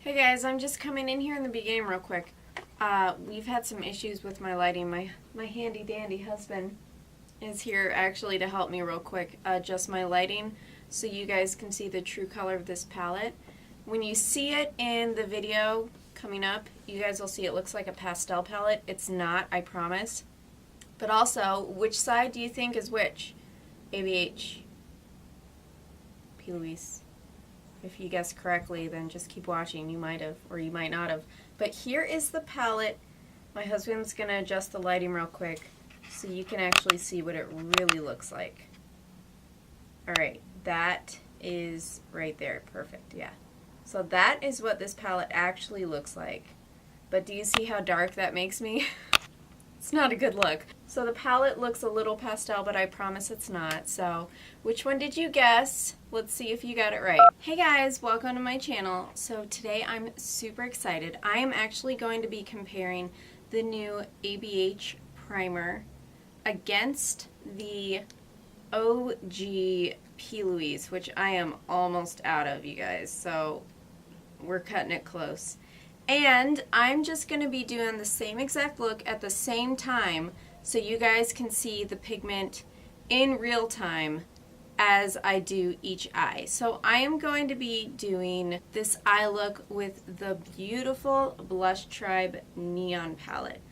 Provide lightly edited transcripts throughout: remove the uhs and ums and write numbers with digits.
Hey guys, I'm just coming in here in the beginning real quick. We've had some issues with my lighting. My handy dandy husband is here actually to help me real quick adjust my lighting so you guys can see the true color of this palette. When you see it in the video coming up, you guys will see it looks like a pastel palette. It's not, I promise. But also, which side do you think is which? ABH, PLouise. If you guessed correctly, then just keep watching. You might have, or you might not have. But here is the palette. My husband's going to adjust the lighting real quick so you can actually see what it really looks like. Alright, that is right there. Perfect, yeah. So that is what this palette actually looks like. But do you see how dark that makes me? It's not a good look. So the palette looks a little pastel, but I promise it's not. So which one did you guess? Let's see if you got it right. Hey guys, welcome to my channel. So today I'm super excited. I am actually going to be comparing the new ABH primer against the OG PLouise, which I am almost out of, you guys. So we're cutting it close. And I'm just going to be doing the same exact look at the same time so you guys can see the pigment in real time as I do each eye. So I am going to be doing this eye look with the beautiful Blush Tribe Neon palette.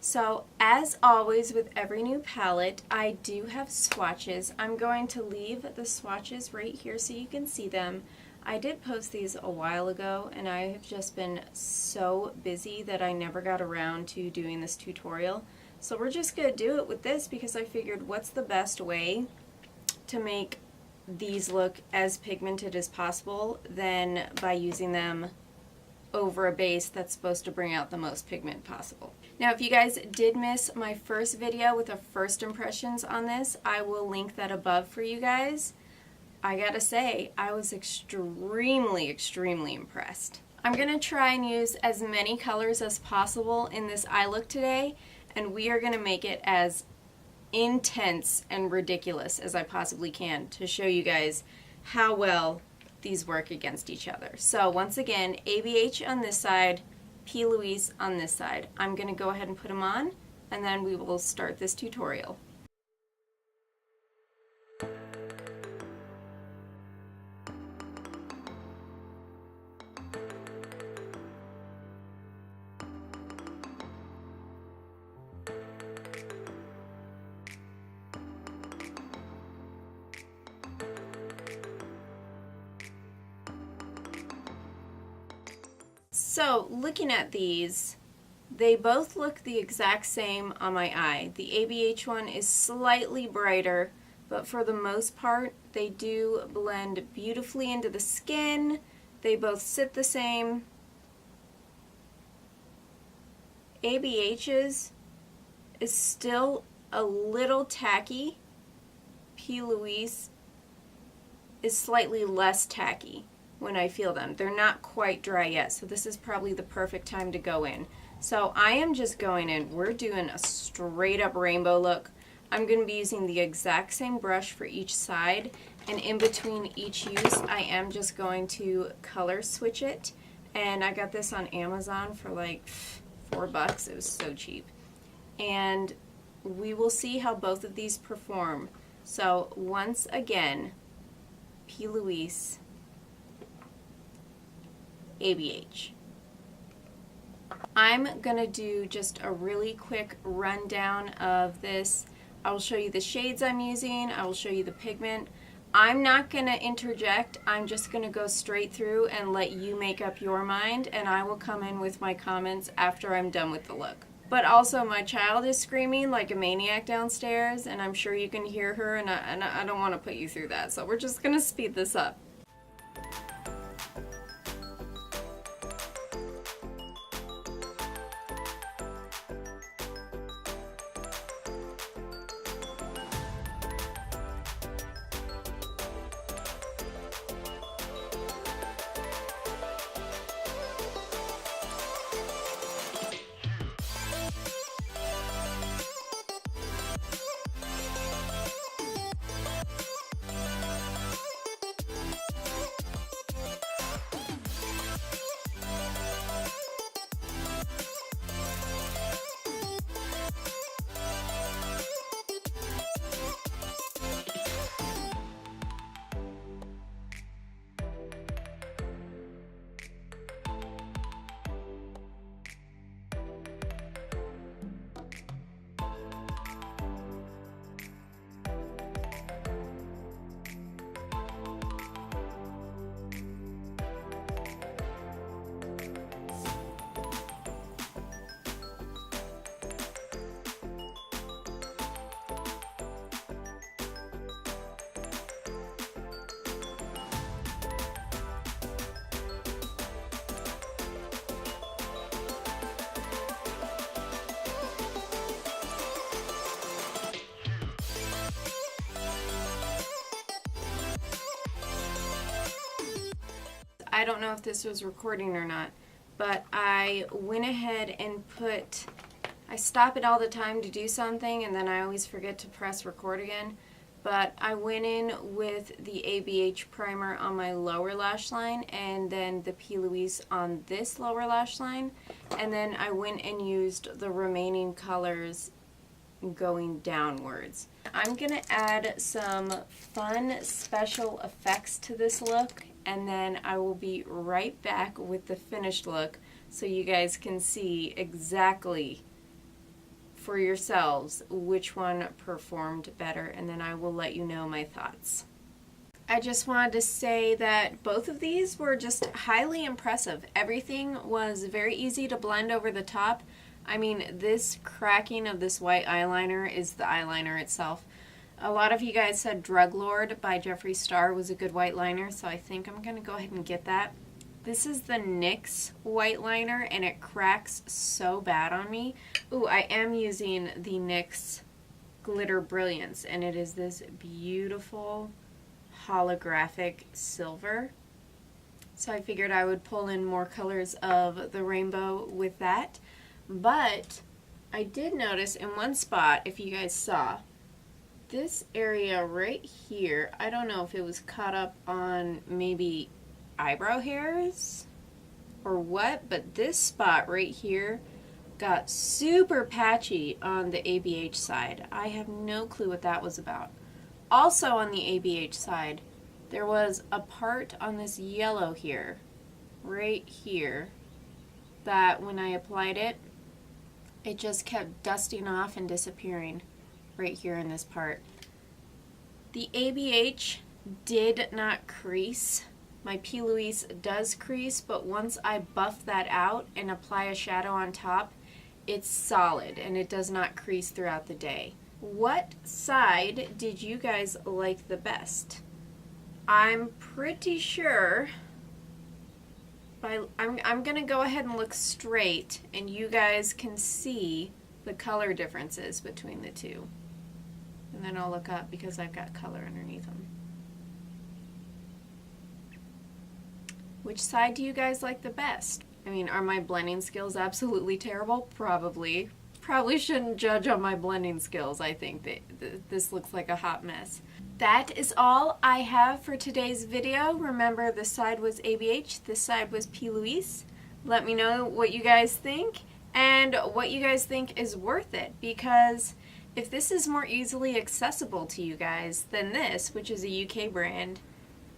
So as always with every new palette, I do have swatches. I'm going to leave the swatches right here so you can see them. I did post these a while ago and I have just been so busy that I never got around to doing this tutorial. So we're just going to do it with this because I figured what's the best way to make these look as pigmented as possible than by using them over a base that's supposed to bring out the most pigment possible. Now if you guys did miss my first video with the first impressions on this, I will link that above for you guys. I gotta say, I was extremely impressed. I'm gonna try and use as many colors as possible in this eye look today, and we are gonna make it as intense and ridiculous as I possibly can to show you guys how well these work against each other. So once again, ABH on this side, PLouise on this side. I'm going to go ahead and put them on, and then we will start this tutorial. So looking at these, they both look the exact same on my eye. The ABH one is slightly brighter, but for the most part they do blend beautifully into the skin. They both sit the same. ABH's is still a little tacky. PLouise is slightly less tacky when I feel them. They're not quite dry yet, so this is probably the perfect time to go in. So I am just going in. We're doing a straight up rainbow look. I'm going to be using the exact same brush for each side, and in between each use I am just going to color switch it. And I got this on Amazon for like $4. It was so cheap. And we will see how both of these perform. So once again, PLouise, ABH. I'm going to do just a really quick rundown of this. I will show you the shades I'm using. I will show you the pigment. I'm not going to interject. I'm just going to go straight through and let you make up your mind, and I will come in with my comments after I'm done with the look. But also my child is screaming like a maniac downstairs, and I'm sure you can hear her, and I don't want to put you through that. So we're just going to speed this up. I don't know if this was recording or not, but I went ahead and I stop it all the time to do something and then I always forget to press record again. But I went in with the ABH primer on my lower lash line and then the PLouise on this lower lash line. And then I went and used the remaining colors going downwards. I'm going to add some fun special effects to this look, and then I will be right back with the finished look so you guys can see exactly for yourselves which one performed better, and then I will let you know my thoughts. I just wanted to say that both of these were just highly impressive. Everything was very easy to blend over the top. I mean, this cracking of this white eyeliner is the eyeliner itself. A lot of you guys said Drug Lord by Jeffree Star was a good white liner, so I think I'm going to go ahead and get that. This is the NYX white liner, and it cracks so bad on me. Ooh, I am using the NYX Glitter Brilliance, and it is this beautiful holographic silver. So I figured I would pull in more colors of the rainbow with that. But I did notice in one spot, if you guys saw, this area right here, I don't know if it was caught up on maybe eyebrow hairs or what, but this spot right here got super patchy on the ABH side. I have no clue what that was about. Also on the ABH side, there was a part on this yellow here, right here, that when I applied it, it just kept dusting off and disappearing right here in this part. The ABH did not crease. My PLouise does crease, but once I buff that out and apply a shadow on top, it's solid and it does not crease throughout the day. What side did you guys like the best? I'm pretty sure I'm going to go ahead and look straight and you guys can see the color differences between the two. And then I'll look up because I've got color underneath them. Which side do you guys like the best? I mean, are my blending skills absolutely terrible? Probably. Probably shouldn't judge on my blending skills. I think that this looks like a hot mess. That is all I have for today's video. Remember, this side was ABH, this side was PLouise. Let me know what you guys think and what you guys think is worth it, because if this is more easily accessible to you guys than this, which is a UK brand,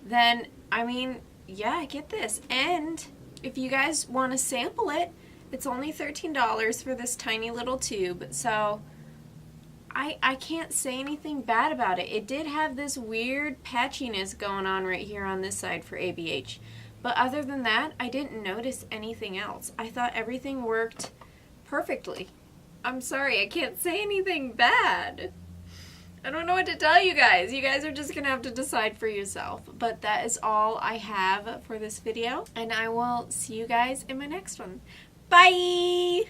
then, I mean, yeah, get this. And if you guys want to sample it, it's only $13 for this tiny little tube, so I can't say anything bad about it. It did have this weird patchiness going on right here on this side for ABH, but other than that, I didn't notice anything else. I thought everything worked perfectly. I'm sorry, I can't say anything bad. I don't know what to tell you guys. You guys are just gonna have to decide for yourself. But that is all I have for this video, and I will see you guys in my next one. Bye!